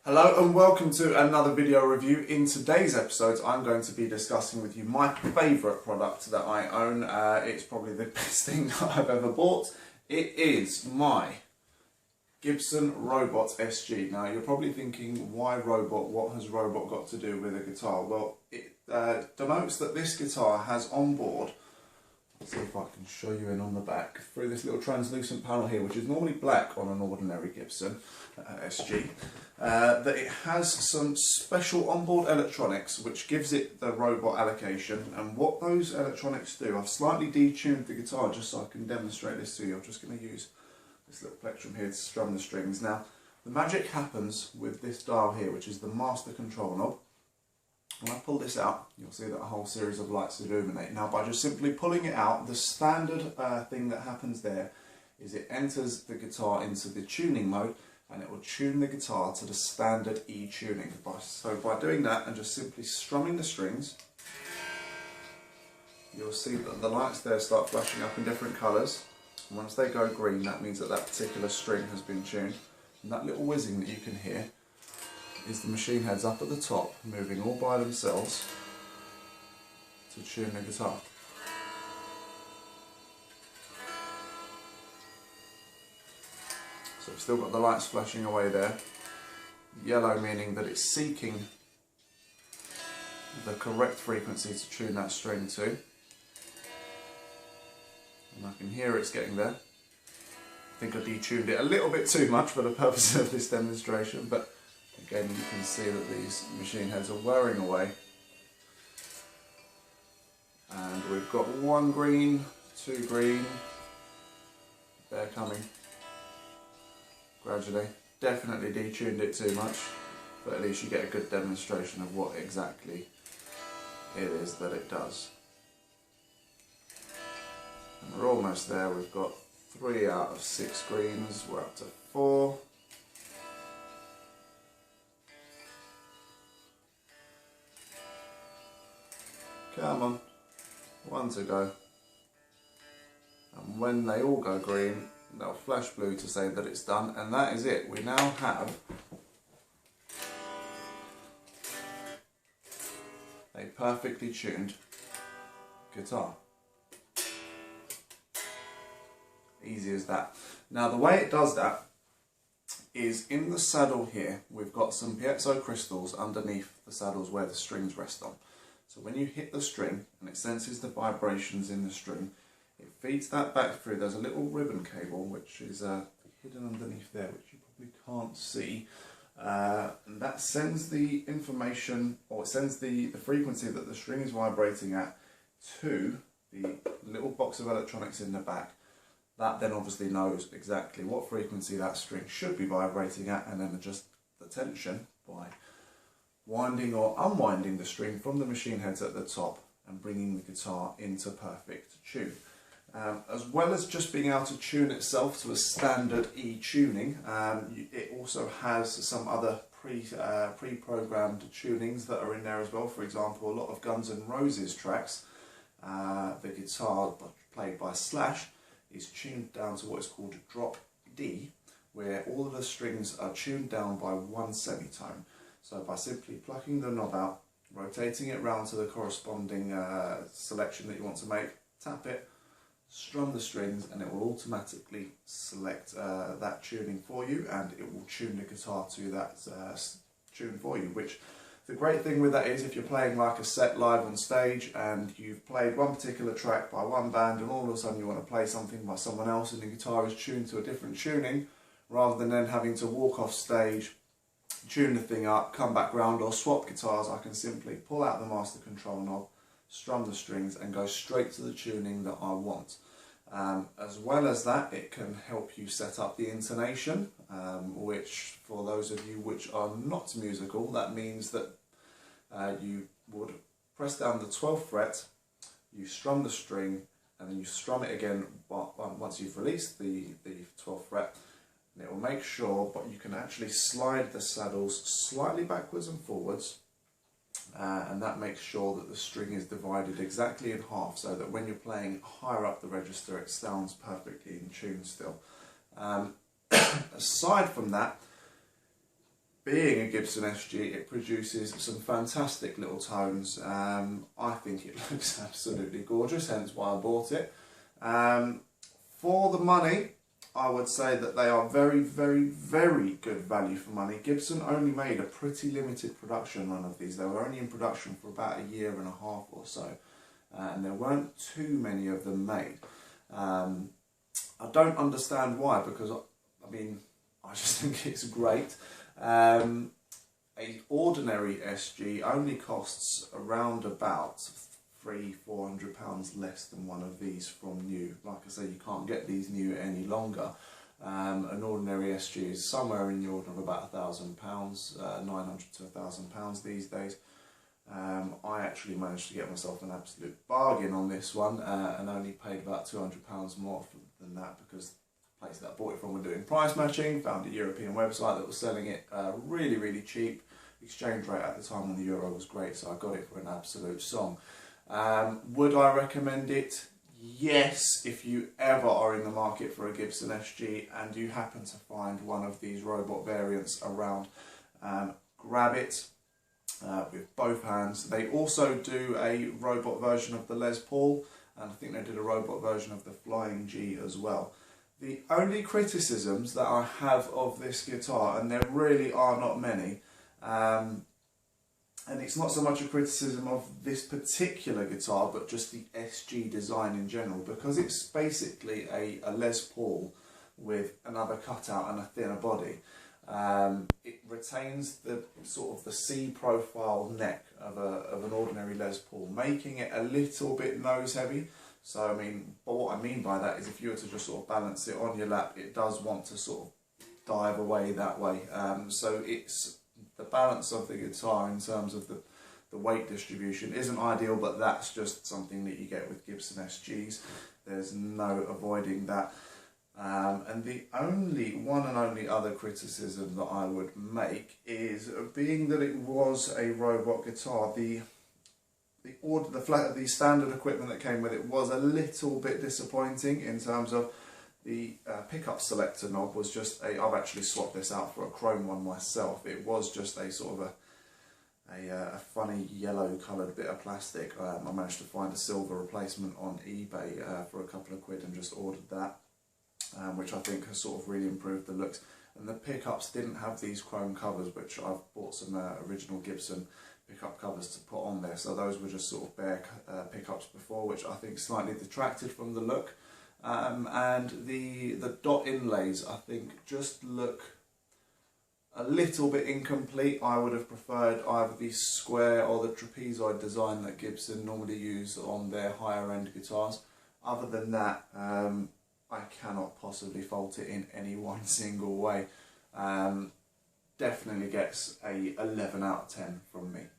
Hello and welcome to another video review. In today's episode I'm going to be discussing with you my favourite product that I own. It's probably the best thing that I've ever bought. It is my Gibson Robot SG. Now you're probably thinking, why robot? What has robot got to do with a guitar? Well, it denotes that this guitar has on board, let's see if I can show you in on the back, through this little translucent panel here, which is normally black on an ordinary Gibson SG, that it has some special onboard electronics which gives it the robot allocation. And what those electronics do, I've slightly detuned the guitar just so I can demonstrate this to you. I'm just going to use this little plectrum here to strum the strings. Now the magic happens with this dial here, which is the master control knob. When I pull this out, you'll see that a whole series of lights illuminate. Now by just simply pulling it out, the standard thing that happens there is it enters the guitar into the tuning mode and it will tune the guitar to the standard E tuning. So by doing that and just simply strumming the strings, you'll see that the lights there start flashing up in different colours. And once they go green, that means that that particular string has been tuned. And that little whizzing that you can hear is the machine heads up at the top moving all by themselves to tune the guitar. So we've still got the lights flashing away there. Yellow meaning that it's seeking the correct frequency to tune that string to. And I can hear it's getting there. I think I detuned it a little bit too much for the purpose of this demonstration, but again you can see that these machine heads are whirring away. And we've got one green, two green, they're coming gradually. Definitely detuned it too much, but at least you get a good demonstration of what exactly it is that it does. And we're almost there. We've got 3 out of 6 greens, we're up to 4. Come on, 1 to go. And when they all go green, they'll flash blue to say that it's done, and that is it. We now have a perfectly tuned guitar. Easy as that. Now the way it does that is in the saddle here, we've got some piezo crystals underneath the saddles where the strings rest on. So when you hit the string and it senses the vibrations in the string, it feeds that back through. There's a little ribbon cable which is hidden underneath there, which you probably can't see. And that sends the information, or it sends the frequency that the string is vibrating at to the little box of electronics in the back. That then obviously knows exactly what frequency that string should be vibrating at, and then adjust the tension by winding or unwinding the string from the machine heads at the top and bringing the guitar into perfect tune. As well as just being able to tune itself to a standard E tuning, it also has some other pre-programmed tunings that are in there as well. For example, a lot of Guns N' Roses tracks, the guitar played by Slash is tuned down to what is called drop D, where all of the strings are tuned down by 1 semitone. So by simply plucking the knob out, rotating it round to the corresponding selection that you want to make, tap it, strum the strings, and it will automatically select that tuning for you, and it will tune the guitar to that tune for you. Which the great thing with that is, if you're playing like a set live on stage and you've played one particular track by one band and all of a sudden you want to play something by someone else and the guitar is tuned to a different tuning, rather than then having to walk off stage, tune the thing up, come back round or swap guitars, I can simply pull out the master control knob, strum the strings and go straight to the tuning that I want. As well as that, it can help you set up the intonation, which for those of you which are not musical, that means that you would press down the 12th fret, you strum the string, and then you strum it again once you've released the 12th fret. And it will make sure, but you can actually slide the saddles slightly backwards and forwards, and that makes sure that the string is divided exactly in half, so that when you're playing higher up the register it sounds perfectly in tune still. Aside from that, being a Gibson SG, it produces some fantastic little tones. I think it looks absolutely gorgeous, hence why I bought it. For the money, I would say that they are very, very, very good value for money. Gibson only made a pretty limited production run of these. They were only in production for about a year and a half or so, and there weren't too many of them made. I don't understand why, because I mean, I just think it's great. A ordinary SG only costs around about £300–400 less than one of these from new. Like I say, you can't get these new any longer. An ordinary SG is somewhere in the order of about £1,000, £900 to £1,000 these days. I actually managed to get myself an absolute bargain on this one, and only paid about £200 more than that, because the place that I bought it from were doing price matching. Found a European website that was selling it really, really cheap. Exchange rate at the time on the euro was great, so I got it for an absolute song. Would I recommend it? Yes, if you ever are in the market for a Gibson SG and you happen to find one of these robot variants around, grab it with both hands. They also do a robot version of the Les Paul, and I think they did a robot version of the Flying G as well. The only criticisms that I have of this guitar, and there really are not many, and it's not so much a criticism of this particular guitar, but just the SG design in general, because it's basically a Les Paul with another cutout and a thinner body. It retains the sort of the C profile neck of an ordinary Les Paul, making it a little bit nose heavy. So I mean, but what I mean by that is if you were to just sort of balance it on your lap, it does want to sort of dive away that way. So it's the balance of the guitar in terms of the weight distribution isn't ideal, but that's just something that you get with Gibson SGs. There's no avoiding that. And the one and only other criticism that I would make is, being that it was a robot guitar, the standard equipment that came with it was a little bit disappointing in terms of the pickup selector knob was just I've actually swapped this out for a chrome one myself. It was just a sort of a funny yellow coloured bit of plastic. I managed to find a silver replacement on eBay for a couple of quid and just ordered that, which I think has sort of really improved the looks. And the pickups didn't have these chrome covers, which I've bought some original Gibson pickup covers to put on there, so those were just sort of bare pickups before, which I think slightly detracted from the look. And the dot inlays, I think, just look a little bit incomplete. I would have preferred either the square or the trapezoid design that Gibson normally use on their higher end guitars. Other than that, I cannot possibly fault it in any one single way. Definitely gets a 11 out of 10 from me.